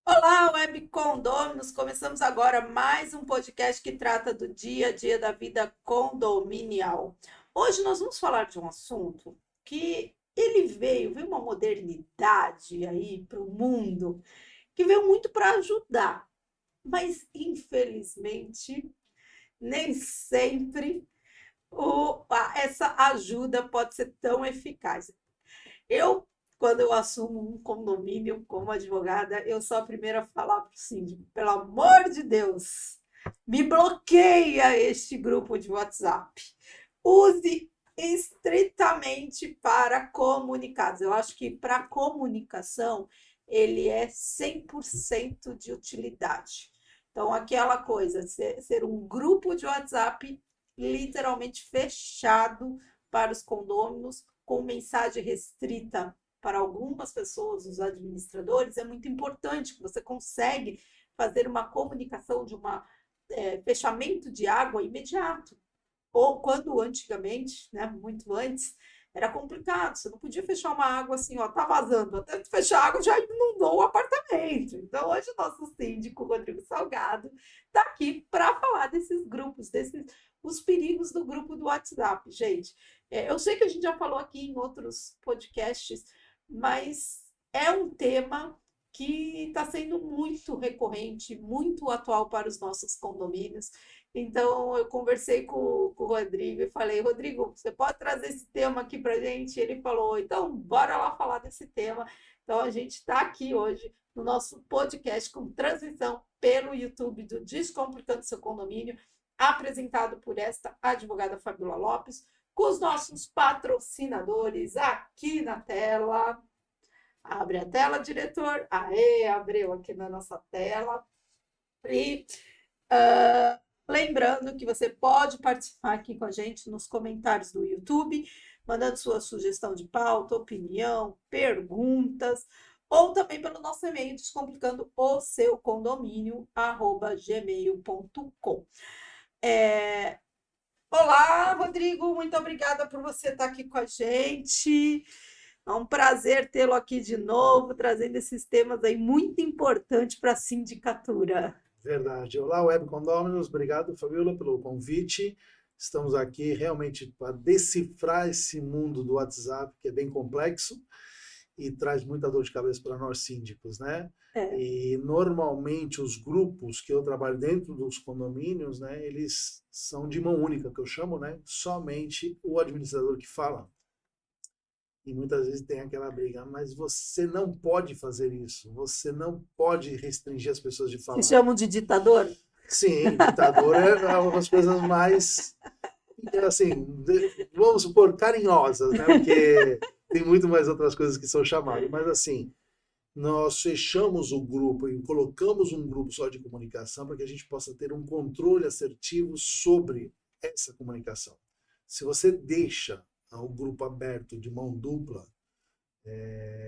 Olá, Web Condôminos! Começamos agora mais um podcast que trata do dia a dia da vida condominial. Hoje nós vamos falar de um assunto que ele veio uma modernidade aí para o mundo, que veio muito para ajudar, mas infelizmente nem sempre essa ajuda pode ser tão eficaz. Eu, quando eu assumo um condomínio como advogada, eu sou a primeira a falar para o síndico, pelo amor de Deus, me bloqueia este grupo de WhatsApp. Use estritamente para comunicados. Eu acho que para comunicação ele é 100% de utilidade. Então, aquela coisa, ser um grupo de WhatsApp literalmente fechado para os condôminos, com mensagem restrita para algumas pessoas, os administradores, é muito importante, que você consegue fazer uma comunicação de fechamento de água imediato. Ou quando antigamente, né, muito antes, era complicado, você não podia fechar uma água assim, ó, tá vazando, até tu fechar a água já inundou o apartamento. Então hoje o nosso síndico, Rodrigo Salgado, está aqui para falar desses grupos, os perigos do grupo do WhatsApp, gente. Eu sei que a gente já falou aqui em outros podcasts, mas é um tema que está sendo muito recorrente, muito atual para os nossos condomínios. Então, eu conversei com o Rodrigo e falei, Rodrigo, você pode trazer esse tema aqui para a gente? Ele falou, então, bora lá falar desse tema. Então, a gente está aqui hoje no nosso podcast com transmissão pelo YouTube do Descomplicando Seu Condomínio, apresentado por esta advogada Fabiola Lopes, com os nossos patrocinadores aqui na tela. Abre a tela, diretor. Aê, abriu aqui na nossa tela. E lembrando que você pode participar aqui com a gente nos comentários do YouTube, mandando sua sugestão de pauta, opinião, perguntas, ou também pelo nosso e-mail, descomplicando o seu condomínio, @gmail.com. Olá, Rodrigo, muito obrigada por você estar aqui com a gente. É um prazer tê-lo aqui de novo, trazendo esses temas aí muito importantes para a sindicatura. Verdade. Olá, Web Condôminos. Obrigado, Fabiola, pelo convite. Estamos aqui realmente para decifrar esse mundo do WhatsApp, que é bem complexo e traz muita dor de cabeça para nós síndicos, né? E normalmente os grupos que eu trabalho dentro dos condomínios, né, eles são de mão única, que eu chamo, né? Somente o administrador que fala. E muitas vezes tem aquela briga, mas você não pode fazer isso, você não pode restringir as pessoas de falar. Se chamam de ditador? Sim, ditador é uma das coisas mais, assim, vamos supor, carinhosas, né? Porque tem muito mais outras coisas que são chamadas. Mas assim, nós fechamos o grupo e colocamos um grupo só de comunicação para que a gente possa ter um controle assertivo sobre essa comunicação. Se você deixa o grupo aberto de mão dupla,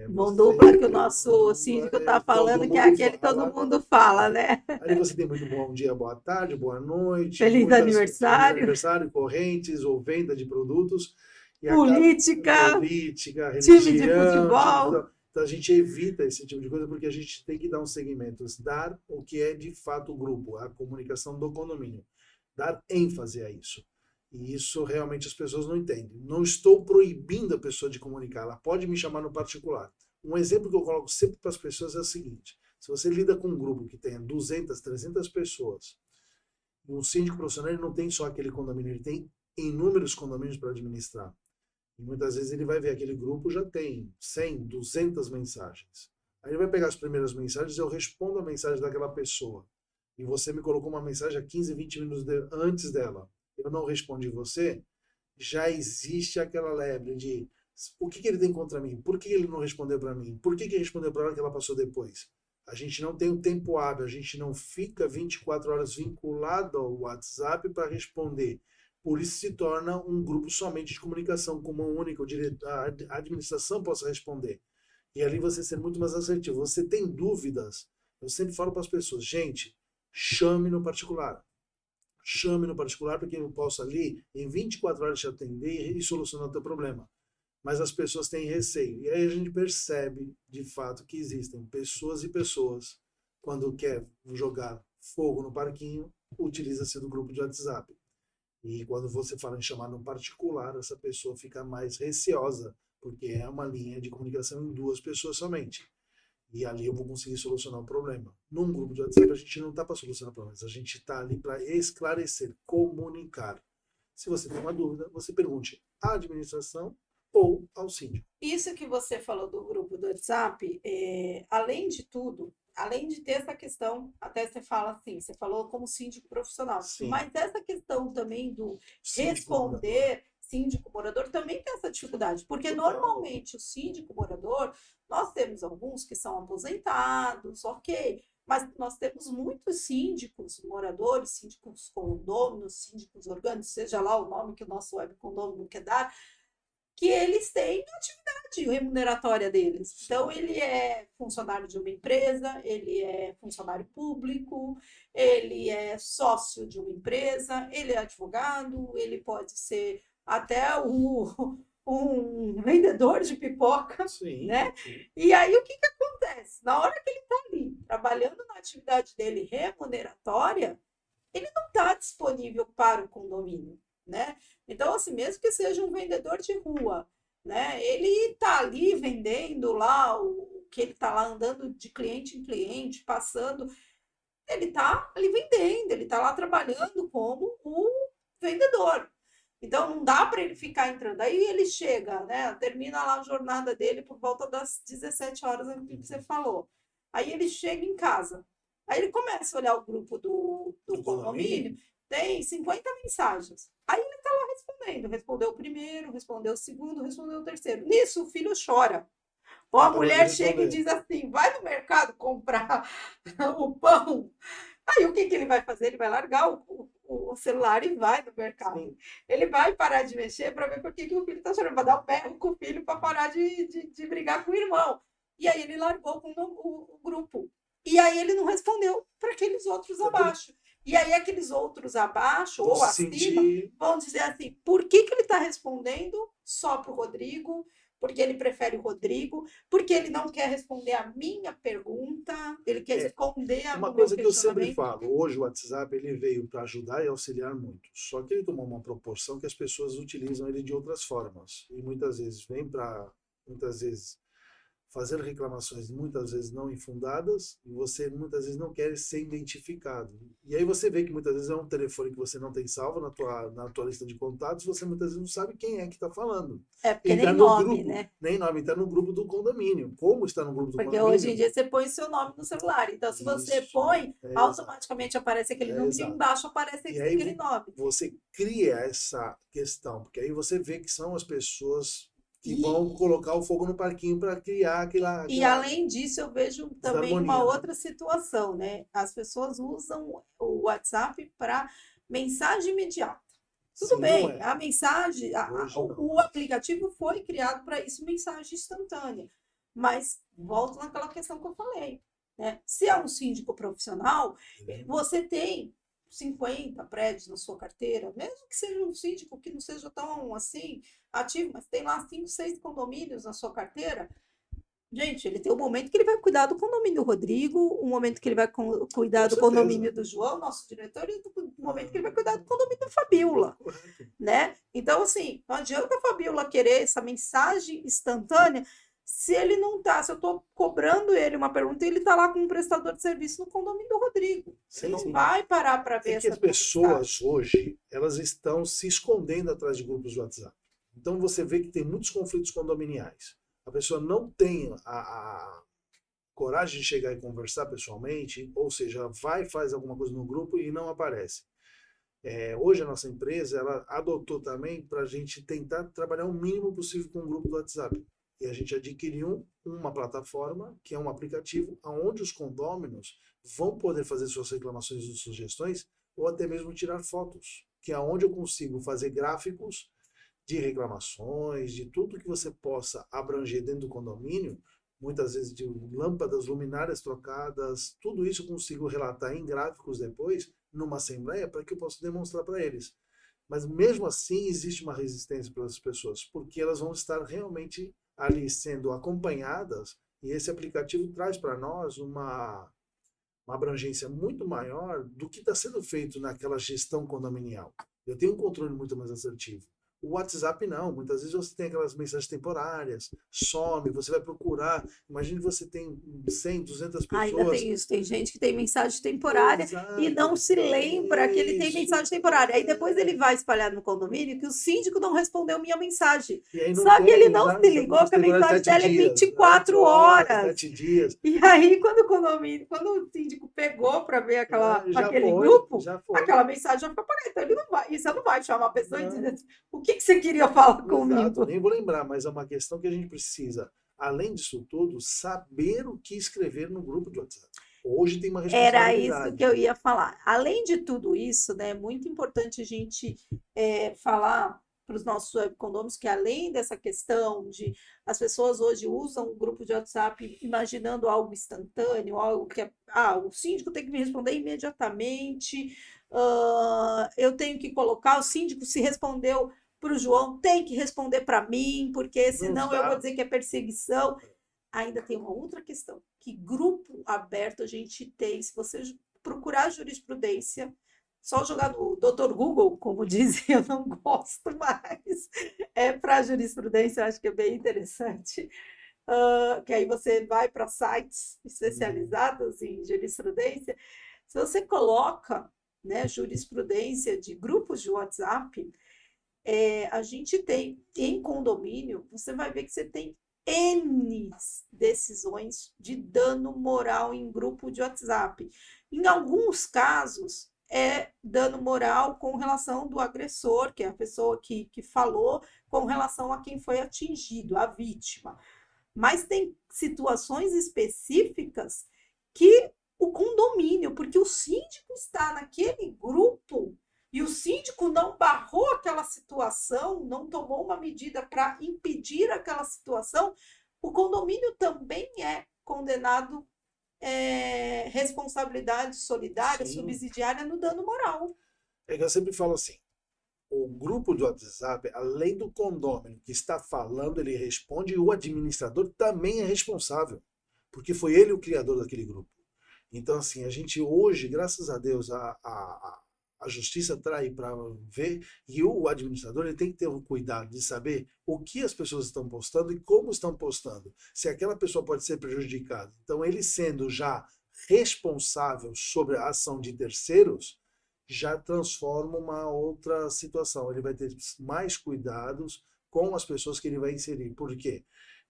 Mão dupla que o nosso síndico está falando, que é aquele que todo mundo fala, né? Aí você tem muito bom dia, boa tarde, boa noite. Feliz aniversário. Feliz aniversário, correntes ou venda de produtos. E política, religião. time de futebol. Então a gente evita esse tipo de coisa porque a gente tem que dar um segmento, dar o que é de fato o grupo, a comunicação do condomínio. Dar ênfase a isso. E isso realmente as pessoas não entendem. Não estou proibindo a pessoa de comunicar, ela pode me chamar no particular. Um exemplo que eu coloco sempre para as pessoas é o seguinte: se você lida com um grupo que tenha 200, 300 pessoas, um síndico profissional ele não tem só aquele condomínio, ele tem inúmeros condomínios para administrar. E muitas vezes ele vai ver aquele grupo já tem 100, 200 mensagens. Aí ele vai pegar as primeiras mensagens e eu respondo a mensagem daquela pessoa. E você me colocou uma mensagem a 15, 20 minutos antes dela. Eu não respondi você, já existe aquela lebre de o que ele tem contra mim? Por que ele não respondeu para mim? Por que respondeu para ela que ela passou depois? A gente não tem um tempo hábil, a gente não fica 24 horas vinculado ao WhatsApp para responder. Por isso se torna um grupo somente de comunicação, como um único, a administração possa responder. E ali você ser muito mais assertivo. Você tem dúvidas? Eu sempre falo para as pessoas, gente, chame no particular. Chame no particular porque eu posso ali, em 24 horas, te atender e solucionar o teu problema. Mas as pessoas têm receio. E aí a gente percebe, de fato, que existem pessoas e pessoas, quando quer jogar fogo no parquinho, utiliza-se do grupo de WhatsApp. E quando você fala em chamar no particular, essa pessoa fica mais receosa, porque é uma linha de comunicação em duas pessoas somente. E ali eu vou conseguir solucionar o problema. Num grupo de WhatsApp, a gente não está para solucionar problemas, a gente está ali para esclarecer, comunicar. Se você tem uma dúvida, você pergunte à administração ou ao síndico. Isso que você falou do grupo do WhatsApp, além de tudo, além de ter essa questão, até você fala assim, você falou como síndico profissional, Sim. mas essa questão também do Síndico responder síndico morador também tem essa dificuldade, porque normalmente o síndico morador, nós temos alguns que são aposentados, ok, mas nós temos muitos síndicos moradores, síndicos condôminos, síndicos orgânicos, seja lá o nome que o nosso web condômino quer dar, que eles têm atividade remuneratória deles. Então, ele é funcionário de uma empresa, ele é funcionário público, ele é sócio de uma empresa, ele é advogado, ele pode ser até um vendedor de pipoca, Sim, né? sim. E aí, o que acontece? Na hora que ele está ali, trabalhando na atividade dele remuneratória, ele não está disponível para o condomínio, né? Então, assim, mesmo que seja um vendedor de rua, né? Ele está ali vendendo lá o que ele está lá andando de cliente em cliente, passando, ele está ali vendendo, ele está lá trabalhando como o vendedor. Então, não dá para ele ficar entrando. Aí ele chega, né? Termina lá a jornada dele por volta das 17 horas, que você falou. Aí ele chega em casa. Aí ele começa a olhar o grupo do condomínio, tem 50 mensagens. Aí ele está lá respondendo. Respondeu o primeiro, respondeu o segundo, respondeu o terceiro. Nisso, o filho chora. Ou a mulher chega e diz assim: vai no mercado comprar o pão. Aí o que ele vai fazer? Ele vai largar o celular e vai no mercado. Sim. Ele vai parar de mexer para ver por que o filho está chorando. Vai dar um berro com o filho para parar de brigar com o irmão. E aí ele largou com o grupo. E aí ele não respondeu para aqueles outros abaixo. E aí aqueles outros abaixo ou acima vão dizer assim: por que ele está respondendo só para o Rodrigo? Porque ele prefere o Rodrigo, porque ele não quer responder a minha pergunta, ele quer esconder a uma coisa que eu sempre falo, hoje o WhatsApp ele veio para ajudar e auxiliar muito, só que ele tomou uma proporção que as pessoas utilizam ele de outras formas, e muitas vezes vem para, muitas vezes, fazer reclamações muitas vezes não infundadas, e você muitas vezes não quer ser identificado. E aí você vê que muitas vezes é um telefone que você não tem salvo na tua lista de contatos, você muitas vezes não sabe quem é que está falando. É, porque nem nome, grupo, né? Nem nome, está no grupo do condomínio. Como está no grupo do condomínio? Porque hoje em dia você põe seu nome no celular. Então, se você põe, automaticamente aparece aquele nome e embaixo aparece aquele nome. Você cria essa questão, porque aí você vê que são as pessoas que vão colocar o fogo no parquinho para criar aquela... E além disso, eu vejo também uma outra situação, né? As pessoas usam o WhatsApp para mensagem imediata. Tudo bem, a mensagem, o aplicativo foi criado para isso, mensagem instantânea. Mas volto naquela questão que eu falei, né? Se é um síndico profissional, você tem 50 prédios na sua carteira, mesmo que seja um síndico que não seja tão assim ativo, mas tem lá 5, 6 condomínios na sua carteira. Gente, ele tem um momento que ele vai cuidar do condomínio do Rodrigo, um momento que ele vai cuidar do condomínio do João, nosso diretor, e um momento que ele vai cuidar do condomínio da Fabiola, né? Então, assim, não adianta a Fabiola querer essa mensagem instantânea se ele não tá, se eu estou cobrando ele uma pergunta e ele está lá com um prestador de serviço no condomínio do Rodrigo. Sim, ele não vai parar para ver essa que as pessoas hoje, elas estão se escondendo atrás de grupos de WhatsApp. Então você vê que tem muitos conflitos condominiais. A pessoa não tem a coragem de chegar e conversar pessoalmente, ou seja, vai, faz alguma coisa no grupo e não aparece. Hoje a nossa empresa ela adotou também para a gente tentar trabalhar o mínimo possível com o grupo do WhatsApp. E a gente adquiriu uma plataforma, que é um aplicativo, onde os condôminos vão poder fazer suas reclamações e sugestões, ou até mesmo tirar fotos, que é onde eu consigo fazer gráficos de reclamações, de tudo que você possa abranger dentro do condomínio, muitas vezes de lâmpadas, luminárias trocadas, tudo isso eu consigo relatar em gráficos depois, numa assembleia, para que eu possa demonstrar para eles. Mas mesmo assim existe uma resistência para as pessoas, porque elas vão estar realmente ali sendo acompanhadas, e esse aplicativo traz para nós uma abrangência muito maior do que está sendo feito naquela gestão condominial. Eu tenho um controle muito mais assertivo. O WhatsApp não, muitas vezes você tem aquelas mensagens temporárias, some, você vai procurar. Imagine que você tem 100, 200 Ainda pessoas. tem isso, tem gente que tem mensagem temporária e Exato. não se lembra que ele tem Isso. mensagem temporária. Aí depois ele vai espalhar no condomínio que o síndico não respondeu minha mensagem. E aí não Só que ele tem, não já se ligou que a mensagem dela é 24 horas. 7 dias. E aí, quando o síndico pegou para ver aquele grupo, Já foi. aquela mensagem já ficou apagada. Então ele não vai, e você não vai chamar a pessoa e dizer assim, o que você queria falar comigo? Exato, nem vou lembrar, mas é uma questão que a gente precisa, além disso tudo, saber o que escrever no grupo de WhatsApp. Hoje tem uma Era responsabilidade. isso que eu ia falar. Além de tudo isso, né, é muito importante a gente falar para os nossos webcondomínios que além dessa questão de as pessoas hoje usam o grupo de WhatsApp imaginando algo instantâneo, algo que o síndico tem que me responder imediatamente, eu tenho que colocar, o síndico se respondeu para o João, tem que responder para mim, porque senão eu vou dizer que é perseguição. Ainda tem uma outra questão, que grupo aberto a gente tem, se você procurar jurisprudência, só jogar no Dr. Google, como dizem, eu não gosto mais, para jurisprudência, eu acho que é bem interessante, que aí você vai para sites especializados em jurisprudência, se você coloca, né, jurisprudência de grupos de WhatsApp, a gente tem em condomínio, você vai ver que você tem N decisões de dano moral em grupo de WhatsApp. Em alguns casos, é dano moral com relação do agressor, que é a pessoa que falou, com relação a quem foi atingido, a vítima. Mas tem situações específicas que o condomínio, porque o síndico está naquele grupo e o síndico não barrou aquela situação, não tomou uma medida para impedir aquela situação, o condomínio também é condenado responsabilidade solidária, Sim. subsidiária no dano moral. É que eu sempre falo assim, o grupo do WhatsApp, além do condômino que está falando, ele responde, e o administrador também é responsável, porque foi ele o criador daquele grupo. Então, assim, a gente hoje, graças a Deus, a justiça está aí para ver, e o administrador ele tem que ter um cuidado de saber o que as pessoas estão postando e como estão postando, se aquela pessoa pode ser prejudicada. Então, ele sendo já responsável sobre a ação de terceiros, já transforma uma outra situação. Ele vai ter mais cuidados com as pessoas que ele vai inserir. Por quê?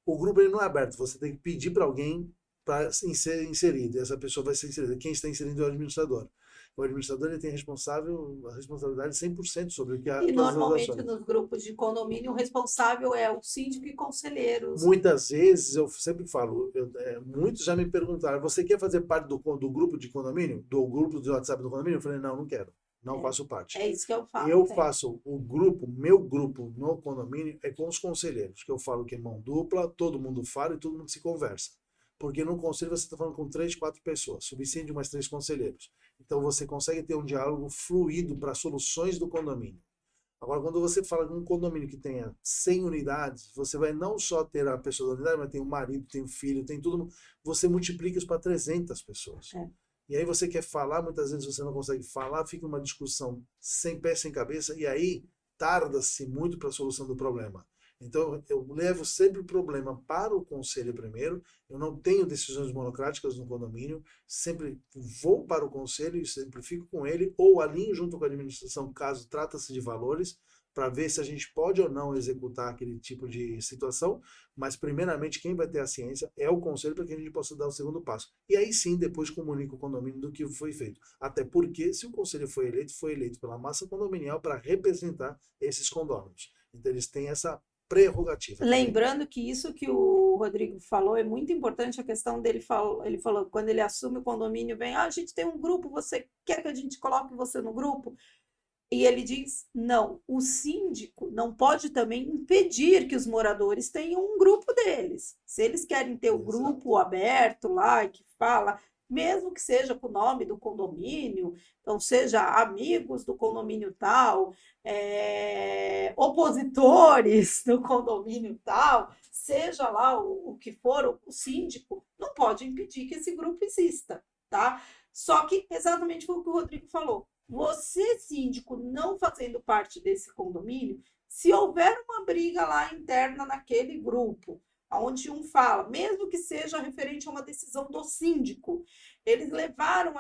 O grupo ele não é aberto, você tem que pedir para alguém para ser inserido. Essa pessoa vai ser inserida. Quem está inserindo é o administrador. O administrador ele tem a responsabilidade 100% sobre o que E normalmente ações. nos grupos de condomínio o responsável é o síndico e conselheiros. Muitas vezes, eu sempre falo, muitos já me perguntaram, você quer fazer parte do grupo de condomínio? Do grupo do WhatsApp do condomínio? Eu falei, não quero. Não faço parte. É isso que eu falo. Eu faço o grupo, meu grupo no condomínio é com os conselheiros, que eu falo que é mão dupla, todo mundo fala e todo mundo se conversa. Porque no conselho você está falando com 3, 4 pessoas, suficiente de mais 3 conselheiros. Então você consegue ter um diálogo fluido para soluções do condomínio. Agora, quando você fala de um condomínio que tenha 100 unidades, você vai não só ter a pessoa da unidade, mas tem o marido, tem o filho, tem tudo. Você multiplica isso para 300 pessoas. E aí você quer falar, muitas vezes você não consegue falar, fica uma discussão sem pé, sem cabeça, e aí tarda-se muito para a solução do problema. Então, eu levo sempre o problema para o conselho primeiro, eu não tenho decisões monocráticas no condomínio, sempre vou para o conselho e sempre fico com ele, ou alinho junto com a administração, caso trata-se de valores, para ver se a gente pode ou não executar aquele tipo de situação, mas primeiramente quem vai ter a ciência é o conselho para que a gente possa dar o segundo passo. E aí sim, depois comunica o condomínio do que foi feito. Até porque, se o conselho foi eleito pela massa condominial para representar esses condôminos. Então eles têm essa prerrogativa. Lembrando que isso que o Rodrigo falou é muito importante, a questão dele, ele falou, quando ele assume o condomínio, vem, a gente tem um grupo, você quer que a gente coloque você no grupo? E ele diz: não, o síndico não pode também impedir que os moradores tenham um grupo deles. Se eles querem ter o grupo aberto lá, que fala, mesmo que seja com o nome do condomínio, então seja amigos do condomínio tal, opositores do condomínio tal, seja lá o que for, o síndico não pode impedir que esse grupo exista, tá? Só que exatamente foi o que o Rodrigo falou. Você, síndico, não fazendo parte desse condomínio, se houver uma briga lá interna naquele grupo, onde um fala, mesmo que seja referente a uma decisão do síndico, eles levaram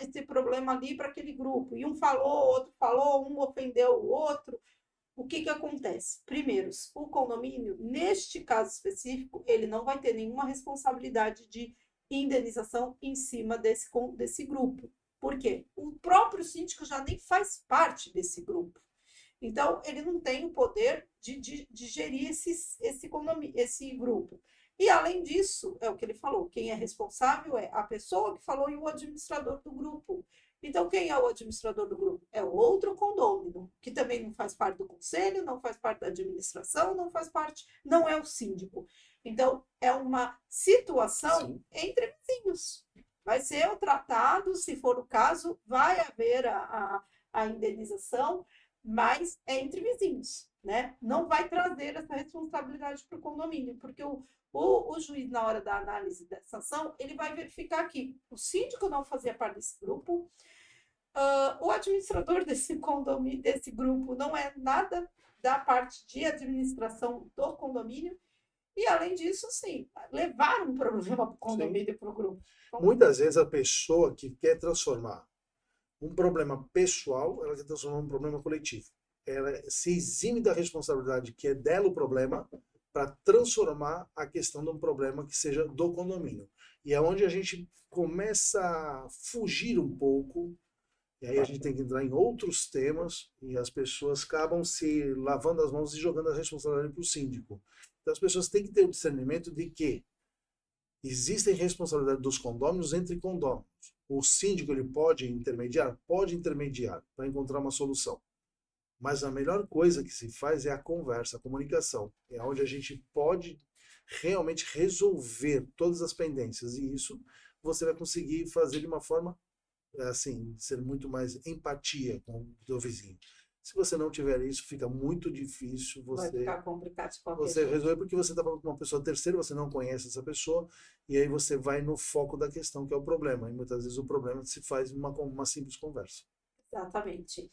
esse problema ali para aquele grupo, e um falou, outro falou, um ofendeu o outro. O que acontece? Primeiro, o condomínio, neste caso específico, ele não vai ter nenhuma responsabilidade de indenização em cima desse grupo. Por quê? O próprio síndico já nem faz parte desse grupo. Então, ele não tem o poder de gerir esse grupo. E, além disso, é o que ele falou, quem é responsável é a pessoa que falou e o administrador do grupo. Então, quem é o administrador do grupo? É o outro condômino, que também não faz parte do conselho, não faz parte da administração, não faz parte, não é o síndico. Então, é uma situação entre vizinhos. Vai ser o tratado, se for o caso, vai haver a indenização, mas é entre vizinhos, né? Não vai trazer essa responsabilidade para o condomínio, porque o juiz, na hora da análise dessa ação, ele vai verificar que o síndico não fazia parte desse grupo, o administrador desse condomínio, desse grupo, não é nada da parte de administração do condomínio, e, além disso, sim, levar um problema para o condomínio e para o grupo. Muitas vezes a pessoa que quer transformar um problema pessoal, ela quer transformar um problema coletivo. Ela se exime da responsabilidade que é dela o problema para transformar a questão de um problema que seja do condomínio. E é onde a gente começa a fugir um pouco, e aí a gente tem que entrar em outros temas, e as pessoas acabam se lavando as mãos e jogando a responsabilidade para o síndico. Então as pessoas têm que ter o discernimento de que existem responsabilidades dos condôminos entre condôminos. O síndico ele pode intermediar? Pode intermediar para encontrar uma solução. Mas a melhor coisa que se faz é a conversa, a comunicação. É onde a gente pode realmente resolver todas as pendências. E isso você vai conseguir fazer de uma forma, assim, ser muito mais empatia com o seu vizinho. Se você não tiver isso, fica muito difícil Vai ficar complicado de qualquer você jeito. resolver, porque você está falando com uma pessoa terceira, você não conhece essa pessoa, e aí você vai no foco da questão, que é o problema. E muitas vezes o problema se faz uma simples conversa. Exatamente.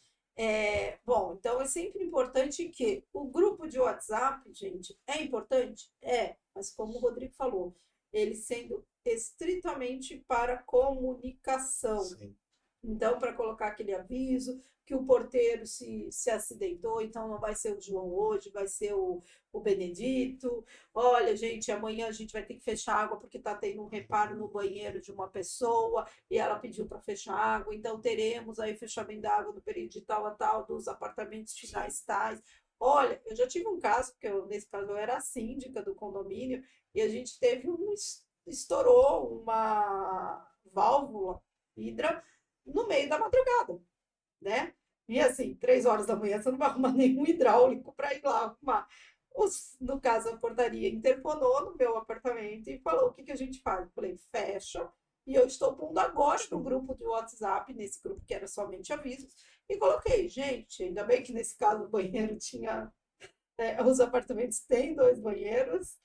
Bom, então é sempre importante que o grupo de WhatsApp, gente, é importante? É, mas como o Rodrigo falou, ele sendo estritamente para comunicação. Sim. Então, para colocar aquele aviso que o porteiro se acidentou, então não vai ser o João hoje, vai ser o Benedito. Olha, gente, amanhã a gente vai ter que fechar a água porque está tendo um reparo no banheiro de uma pessoa e ela pediu para fechar a água, então teremos aí fechamento da água no período de tal a tal dos apartamentos finais tais. Olha, eu já tive um caso, porque nesse caso eu era a síndica do condomínio, e a gente teve estourou uma válvula hidra no meio da madrugada, né? E assim, 3 horas da manhã você não vai arrumar nenhum hidráulico para ir lá arrumar. No caso, a portaria interfonou no meu apartamento e falou: o que a gente faz? Eu falei: fecha. E eu estou pondo agora no grupo de WhatsApp, nesse grupo que era somente avisos, e coloquei: gente, ainda bem que nesse caso o banheiro tinha. Os apartamentos têm 2 banheiros,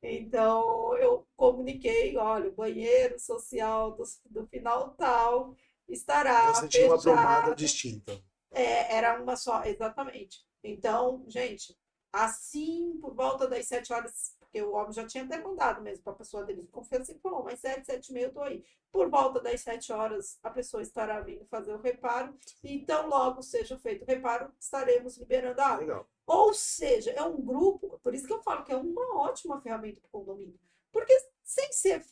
então eu comuniquei: olha, o banheiro social do final tal estará Você tinha uma brumada fechado. distinta. Era uma só, exatamente. Então, gente, assim, por volta das 7 horas, porque o homem já tinha até mandado mesmo para a pessoa dele de confiança, e falou: mas 7, 7h30 eu tô aí. Por volta das 7 horas, a pessoa estará vindo fazer o reparo, então, logo seja feito o reparo, estaremos liberando a água. Legal. Ou seja, é um grupo, por isso que eu falo que é uma ótima ferramenta para o condomínio. Porque sem ser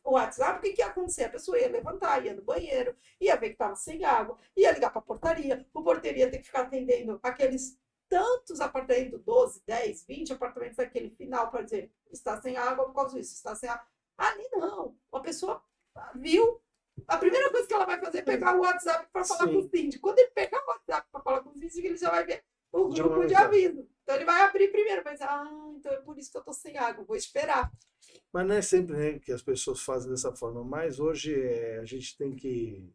o WhatsApp, o que ia acontecer? A pessoa ia levantar, ia no banheiro, ia ver que estava sem água, ia ligar para a portaria, o porteiro ia ter que ficar atendendo aqueles tantos apartamentos, 12, 10, 20 apartamentos daquele final para dizer: está sem água por causa disso, está sem água. Ali não. A pessoa viu, A primeira coisa que ela vai fazer é pegar o WhatsApp para falar Sim. com o síndico. Quando ele pegar o WhatsApp para falar com o síndico, ele já vai ver o Já vai grupo de avisar. aviso. Então ele vai abrir primeiro, vai dizer, então é por isso que eu tô sem água, vou esperar. Mas não é sempre, né, que as pessoas fazem dessa forma. Mas hoje a gente tem que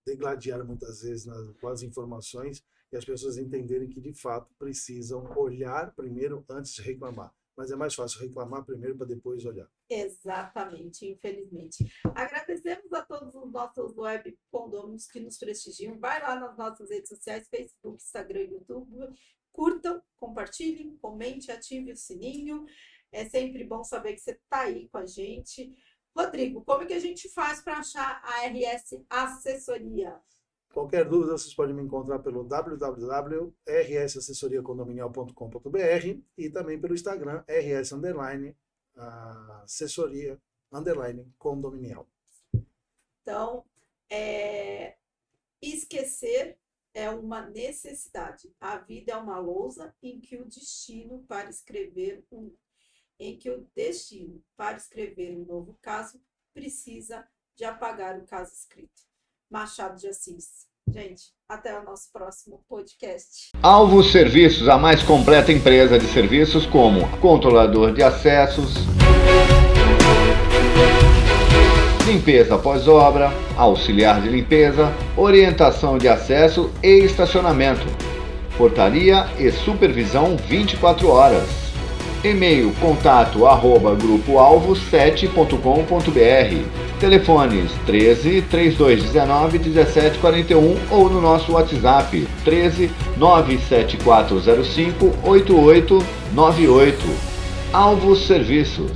degladiar muitas vezes com as informações e as pessoas entenderem que de fato precisam olhar primeiro antes de reclamar. Mas é mais fácil reclamar primeiro para depois olhar. Exatamente, infelizmente. Agradecemos a todos os nossos web condôminos que nos prestigiam. Vai lá nas nossas redes sociais, Facebook, Instagram e YouTube. Curtam, compartilhem, comente, ative o sininho. É sempre bom saber que você está aí com a gente. Rodrigo, como que a gente faz para achar a RS Assessoria? Qualquer dúvida, vocês podem me encontrar pelo www.rsassessoria.condominial.com.br e também pelo Instagram, rs_assessoria_condominial. Então, esquecer é uma necessidade. A vida é uma lousa em que o destino para escrever um novo caso precisa de apagar o caso escrito. Machado de Assis. Gente, até o nosso próximo podcast. Alvo Serviços, a mais completa empresa de serviços como controlador de acessos, limpeza pós-obra, auxiliar de limpeza, orientação de acesso e estacionamento, portaria e supervisão 24 horas. E-mail contato@grupoalvo7.com.br. Telefones 13 3219 1741 ou no nosso WhatsApp 13 97405 8898. Alvos Serviços.